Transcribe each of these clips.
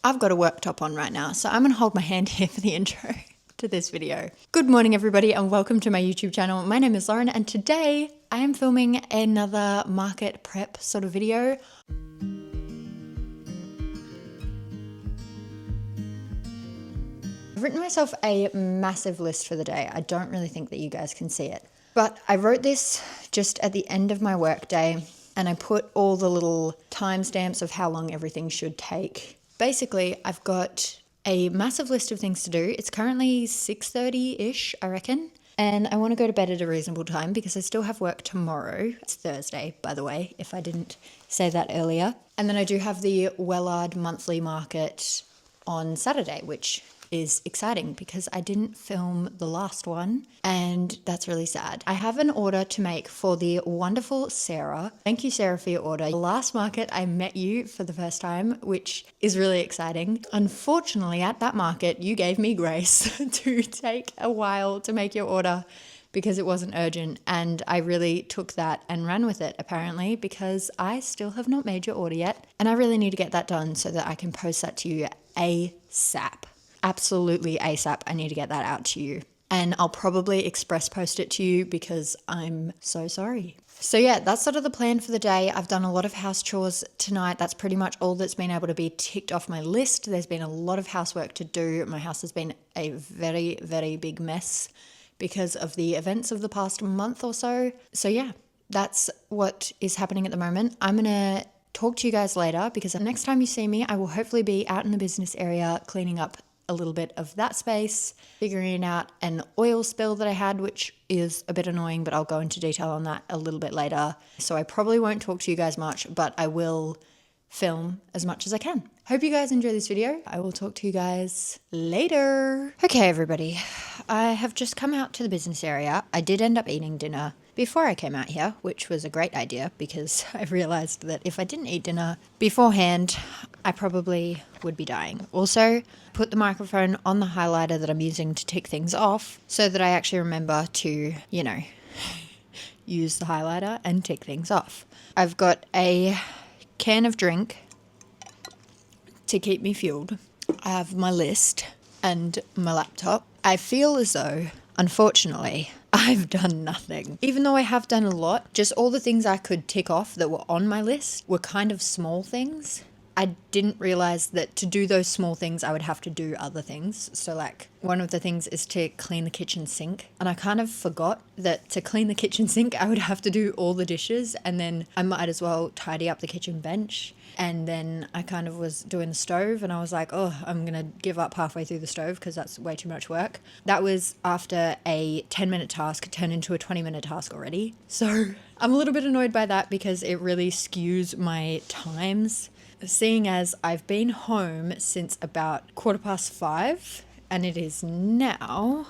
I've got a worktop on right now, so I'm going to hold my hand here for the intro to this video. Good morning, everybody, and welcome to my YouTube channel. My name is Lauren, and today I am filming another market prep sort of video. I've written myself a massive list for the day. I don't really think that you guys can see it, but I wrote this just at the end of my work day, and I put all the little timestamps of how long everything should take. Basically, I've got a massive list of things to do. It's currently 6:30-ish, I reckon. And I want to go to bed at a reasonable time because I still have work tomorrow. It's Thursday, by the way, if I didn't say that earlier. And then I do have the Wellard monthly market on Saturday, which is exciting because I didn't film the last one and that's really sad. I have an order to make for the wonderful Sarah. Thank you, Sarah, for your order. Last market I met you for the first time, which is really exciting. Unfortunately, at that market, you gave me grace to take a while to make your order because it wasn't urgent, and I really took that and ran with it apparently because I still have not made your order yet and I really need to get that done so that I can post that to you ASAP. Absolutely ASAP. I need to get that out to you. And I'll probably express post it to you because I'm so sorry. So yeah, that's sort of the plan for the day. I've done a lot of house chores tonight. That's pretty much all that's been able to be ticked off my list. There's been a lot of housework to do. My house has been a very, very big mess because of the events of the past month or so. So yeah, that's what is happening at the moment. I'm going to talk to you guys later because the next time you see me, I will hopefully be out in the business area cleaning up a little bit of that space, figuring out an oil spill that I had, which is a bit annoying, but I'll go into detail on that a little bit later. So I probably won't talk to you guys much, but I will film as much as I can. Hope you guys enjoy this video. I will talk to you guys later. Okay, everybody. I have just come out to the business area. I did end up eating dinner before I came out here, which was a great idea because I realized that if I didn't eat dinner beforehand, I probably would be dying. Also, put the microphone on the highlighter that I'm using to tick things off so that I actually remember to, use the highlighter and tick things off. I've got a can of drink to keep me fueled. I have my list and my laptop. I feel as though, unfortunately, I've done nothing. Even though I have done a lot, just all the things I could tick off that were on my list were kind of small things. I didn't realize that to do those small things, I would have to do other things. So like one of the things is to clean the kitchen sink. And I kind of forgot that to clean the kitchen sink, I would have to do all the dishes and then I might as well tidy up the kitchen bench. And then I kind of was doing the stove and I was like, oh, I'm going to give up halfway through the stove because that's way too much work. That was after a 10-minute task turned into a 20-minute task already. So I'm a little bit annoyed by that because it really skews my times. Seeing as I've been home since about 5:15 and it is now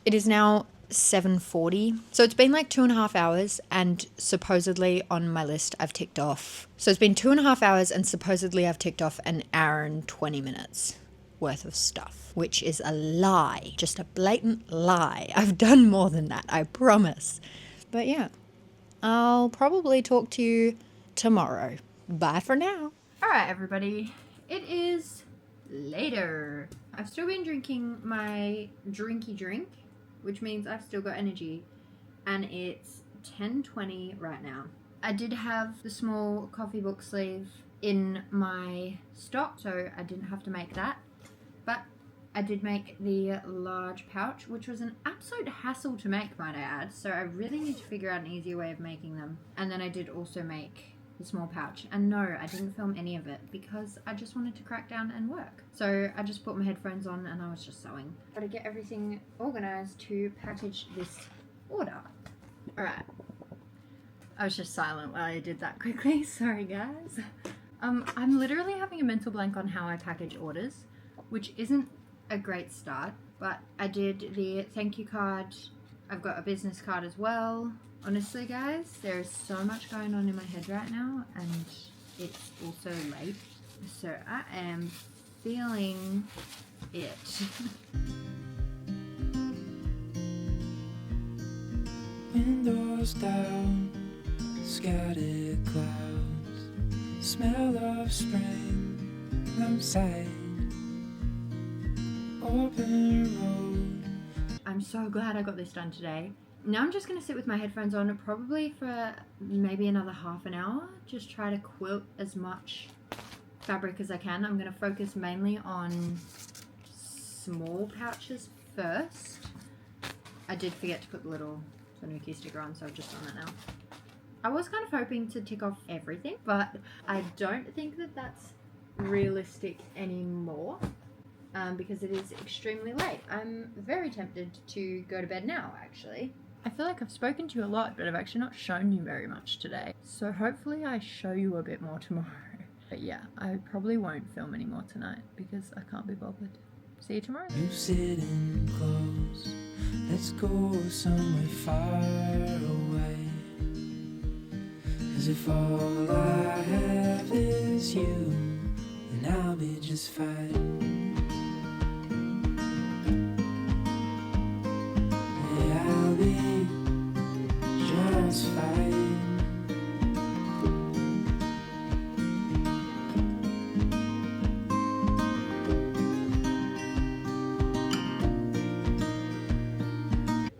7:40. So it's been like 2.5 hours and supposedly on my list I've ticked off. So it's been 2.5 hours and supposedly I've ticked off an hour and 20 minutes worth of stuff, which is a lie, just a blatant lie. I've done more than that, I promise. But yeah, I'll probably talk to you tomorrow. Bye for now. Alright, everybody, it is later. I've still been drinking my drinky drink, which means I've still got energy, and it's 10:20 right now. I did have the small coffee book sleeve in my stock, so I didn't have to make that, but I did make the large pouch, which was an absolute hassle to make, might I add, so I really need to figure out an easier way of making them. And then I did also make the small pouch, and no, I didn't film any of it because I just wanted to crack down and work. So I just put my headphones on and I was just sewing. Gotta get everything organized to package this order. Alright. I was just silent while I did that quickly. Sorry guys. I'm literally having a mental blank on how I package orders, which isn't a great start, but I did the thank you card. I've got a business card as well. Honestly guys, there is so much going on in my head right now and it's also late, so I am feeling it. Windows down, scattered clouds, smell of spring outside. open road. I'm so glad I got this done today. Now I'm just going to sit with my headphones on probably for maybe another half an hour. Just try to quilt as much fabric as I can. I'm going to focus mainly on small pouches first. I did forget to put the little Tanuki sticker on, so I've just done that now. I was kind of hoping to tick off everything, but I don't think that that's realistic anymore. Because it is extremely late. I'm very tempted to go to bed now, actually. I feel like I've spoken to you a lot, but I've actually not shown you very much today. So hopefully I show you a bit more tomorrow. But yeah, I probably won't film any more tonight because I can't be bothered. See you tomorrow. You sitting close, let's go somewhere far away. 'Cause if all I have is you, then I'll be just fine. I'll be just fine.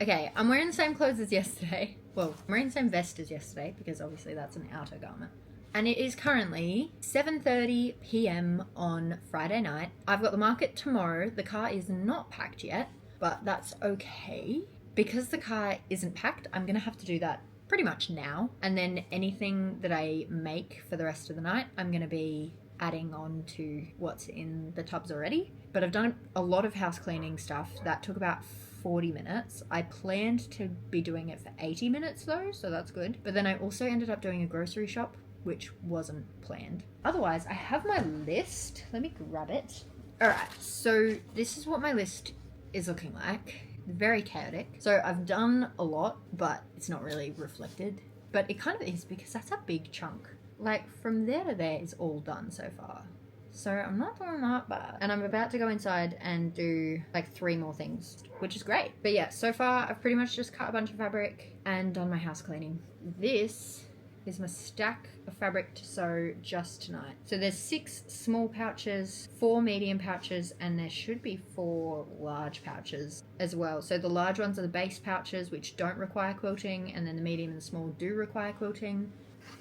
Okay, I'm wearing the same clothes as yesterday. Well, I'm wearing the same vest as yesterday because obviously that's an outer garment. And it is currently 7:30 p.m. on Friday night. I've got the market tomorrow. The car is not packed yet, but that's okay. Because the car isn't packed, I'm going to have to do that pretty much now. And then anything that I make for the rest of the night, I'm going to be adding on to what's in the tubs already. But I've done a lot of house cleaning stuff. That took about 40 minutes. I planned to be doing it for 80 minutes though, so that's good. But then I also ended up doing a grocery shop, which wasn't planned. Otherwise, I have my list. Let me grab it. All right, so this is what my list is looking like. Very chaotic. So I've done a lot, but it's not really reflected. But it kind of is because that's a big chunk. Like from there to there is all done so far. So I'm not doing that bad. And I'm about to go inside and do like 3 more things, which is great. But yeah, so far I've pretty much just cut a bunch of fabric and done my house cleaning. This is my stack of fabric to sew just tonight. So there's 6 small pouches, 4 medium pouches, and there should be 4 large pouches as well. So the large ones are the base pouches, which don't require quilting, and then the medium and the small do require quilting.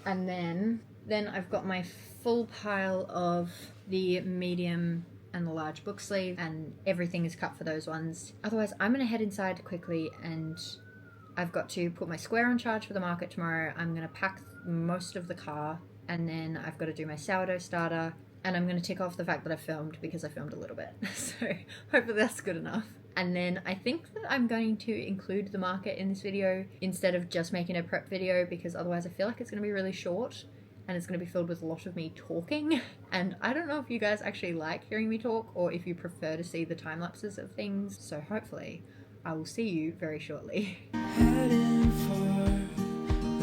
And then I've got my full pile of the medium and the large book sleeve, and everything is cut for those ones. Otherwise, I'm gonna head inside quickly, and I've got to put my square on charge for the market tomorrow. I'm gonna pack most of the car, and then I've got to do my sourdough starter, and I'm going to tick off the fact that I filmed because I filmed a little bit. So hopefully that's good enough. And then I think that I'm going to include the market in this video instead of just making a prep video, because otherwise I feel like it's going to be really short and it's going to be filled with a lot of me talking. And I don't know if you guys actually like hearing me talk or if you prefer to see the time lapses of things. So hopefully I will see you very shortly. Heading for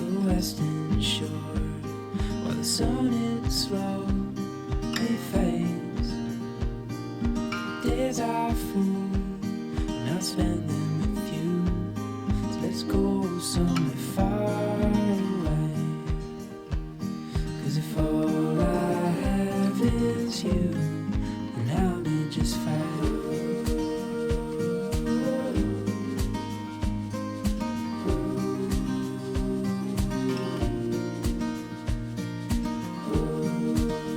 the western shore, while the sun is slow, it fades. Days are full, and I'll spend them with you. So let's go somewhere far away. 'Cause if all I have is you, then I'll be just fine.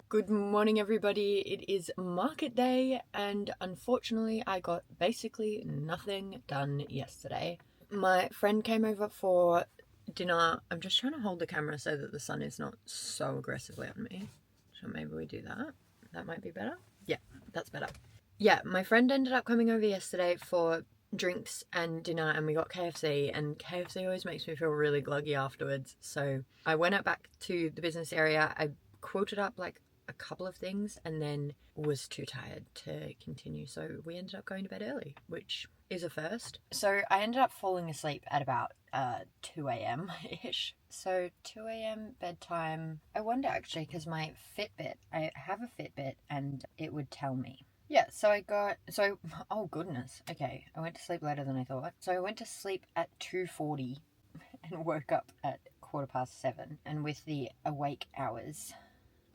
Good morning, everybody. It is market day, and unfortunately I got basically nothing done yesterday. My friend came over for dinner. I'm just trying to hold the camera so that the sun is not so aggressively on me. So maybe we do that. That might be better. Yeah, that's better. Yeah, my friend ended up coming over yesterday for drinks and dinner, and we got KFC, and KFC always makes me feel really gluggy afterwards. So I went out back to the business area. I quilted up like a couple of things and then was too tired to continue, so we ended up going to bed early, which is a first. So I ended up falling asleep at about 2 a.m. ish. So 2 a.m. bedtime. I wonder actually, because my Fitbit, I have a Fitbit and it would tell me. Yeah, oh goodness, okay, I went to sleep later than I thought. So I went to sleep at 2:40 and woke up at 7:15, and with the awake hours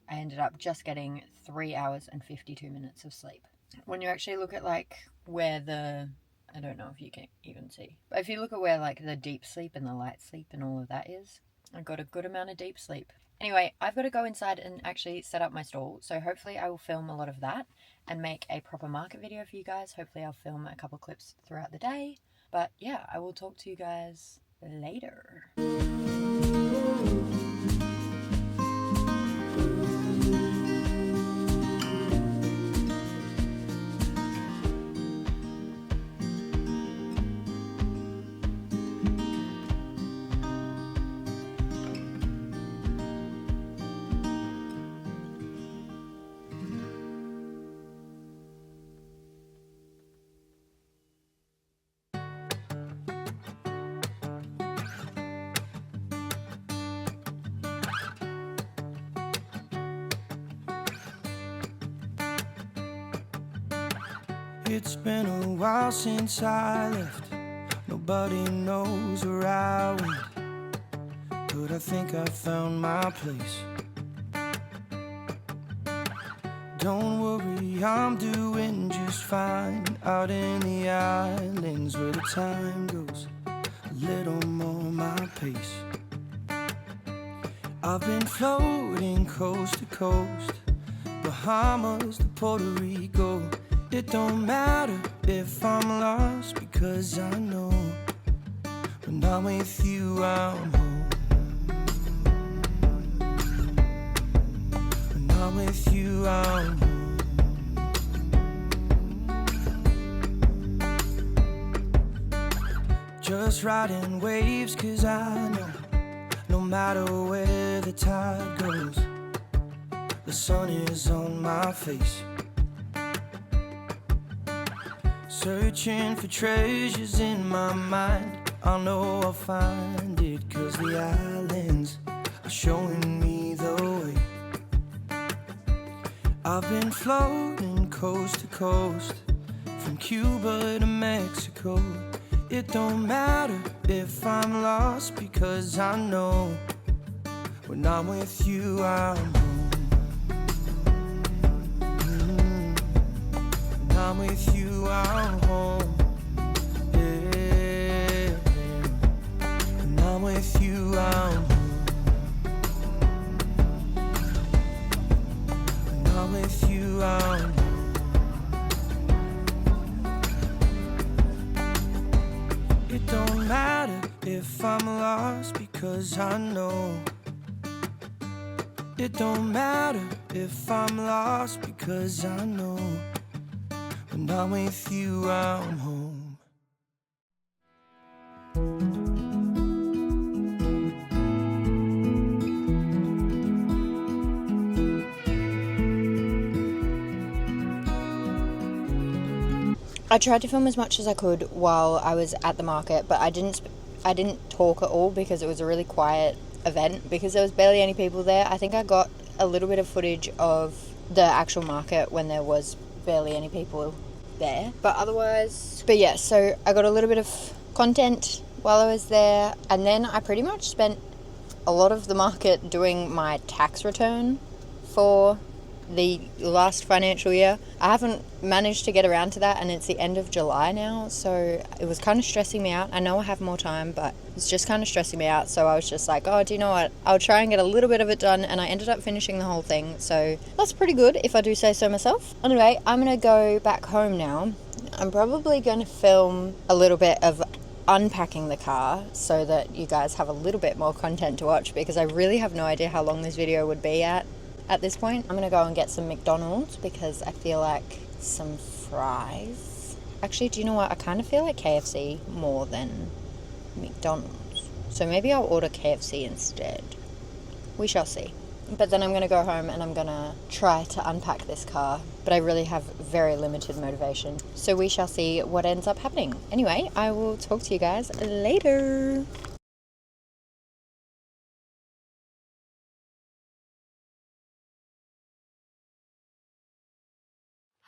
I ended up just getting 3 hours and 52 minutes of sleep. when you actually look at like where the, I don't know if you can even see, but if you look at where like the deep sleep and the light sleep and all of that is, I got a good amount of deep sleep. Anyway, I've got to go inside and actually set up my stall, so hopefully I will film a lot of that and make a proper market video for you guys. Hopefully I'll film a couple clips throughout the day, but yeah, I will talk to you guys later. It's been a while since I left. Nobody knows where I went, but I think I found my place. Don't worry, I'm doing just fine out in the islands where the time goes a little more my pace. I've been floating coast to coast, Bahamas to Puerto Rico. It don't matter if I'm lost, because I know when I'm with you I'm home. When I'm with you I'm home. Just riding waves, 'cause I know no matter where the tide goes, the sun is on my face. Searching for treasures in my mind, I know I'll find it, 'cause the islands are showing me the way. I've been floating coast to coast, from Cuba to Mexico. It don't matter if I'm lost, because I know when I'm with you I'm home. When I'm with you I'm home. Yeah. When I'm with you I'm home. When I'm with you I'm home. It don't matter if I'm lost, because I know. It don't matter if I'm lost, because I know when I'm with you I'm home. I tried to film as much as I could while I was at the market, but I didn't talk at all because it was a really quiet event, because there was barely any people there. I think I got a little bit of footage of the actual market when there was barely any people there, but yeah, so I got a little bit of content while I was there, and then I pretty much spent a lot of the market doing my tax return for the last financial year. I haven't managed to get around to that, and it's the end of July now, so it was kind of stressing me out. I know I have more time, but it's just kind of stressing me out, so I was just like, oh, do you know what, I'll try and get a little bit of it done, and I ended up finishing the whole thing, so that's pretty good if I do say so myself. Anyway, I'm gonna go back home now. I'm probably going to film a little bit of unpacking the car so that you guys have a little bit more content to watch, because I really have no idea how long this video would be at this point. I'm gonna go and get some McDonald's because I feel like some fries. Actually, do you know what? I kind of feel like KFC more than McDonald's. So maybe I'll order KFC instead. We shall see. But then I'm gonna go home and I'm gonna try to unpack this car, but I really have very limited motivation. So we shall see what ends up happening. Anyway, I will talk to you guys later.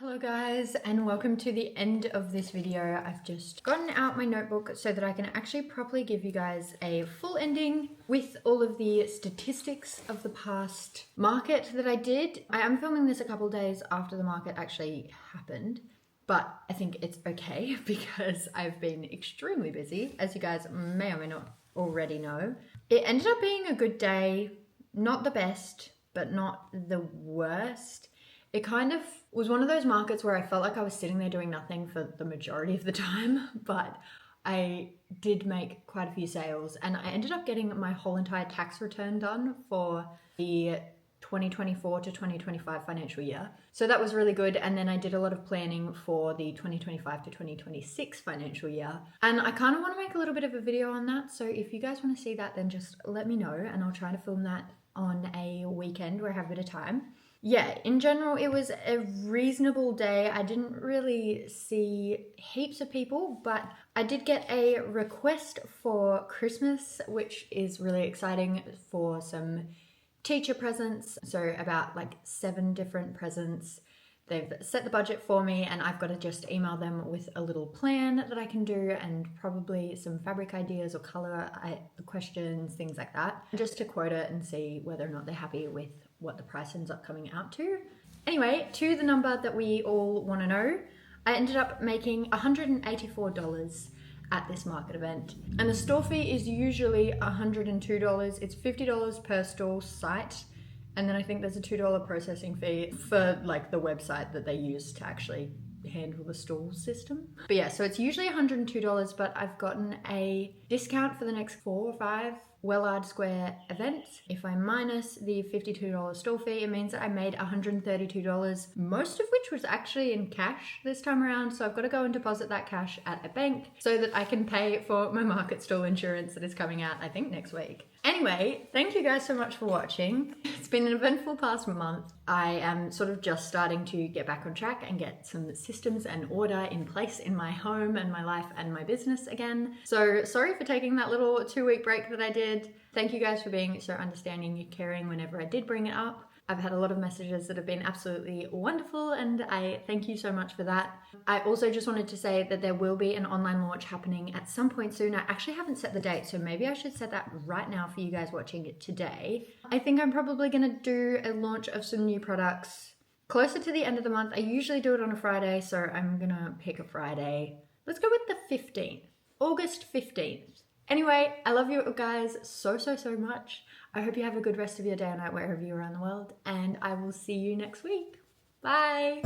Hello guys, and welcome to the end of this video. I've just gotten out my notebook so that I can actually properly give you guys a full ending with all of the statistics of the past market that I did. I am filming this a couple days after the market actually happened, but I think it's okay because I've been extremely busy, as you guys may or may not already know. It ended up being a good day, not the best, but not the worst. It kind of was one of those markets where I felt like I was sitting there doing nothing for the majority of the time, but I did make quite a few sales, and I ended up getting my whole entire tax return done for the 2024 to 2025 financial year. So that was really good. And then I did a lot of planning for the 2025 to 2026 financial year. And I kind of want to make a little bit of a video on that. So if you guys want to see that, then just let me know and I'll try to film that on a weekend where I have a bit of time. Yeah, in general, it was a reasonable day. I didn't really see heaps of people, but I did get a request for Christmas, which is really exciting, for some teacher presents. So about like 7 different presents. They've set the budget for me and I've got to just email them with a little plan that I can do and probably some fabric ideas or color questions, things like that, just to quote it and see whether or not they're happy with what the price ends up coming out to. Anyway, to the number that we all want to know, I ended up making $184 at this market event. And the store fee is usually $102. It's $50 per store site. And then I think there's a $2 processing fee for like the website that they use to actually handle the stall system. But yeah, so it's usually $102, but I've gotten a discount for the next 4 or 5 Wellard Square events. If I minus the $52 stall fee, it means that I made $132, most of which was actually in cash this time around. So I've got to go and deposit that cash at a bank so that I can pay for my market stall insurance that is coming out, I think, next week. Anyway, thank you guys so much for watching. It's been an eventful past month. I am sort of just starting to get back on track and get some systems and order in place in my home and my life and my business again. So sorry for taking that little 2-week break that I did. Thank you guys for being so understanding and caring whenever I did bring it up. I've had a lot of messages that have been absolutely wonderful and I thank you so much for that. I also just wanted to say that there will be an online launch happening at some point soon. I actually haven't set the date, so maybe I should set that right now for you guys watching it today. I think I'm probably going to do a launch of some new products closer to the end of the month. I usually do it on a Friday, so I'm going to pick a Friday. Let's go with the 15th, August 15th. Anyway, I love you guys so much. I hope you have a good rest of your day or night wherever you're around the world, and I will see you next week. Bye!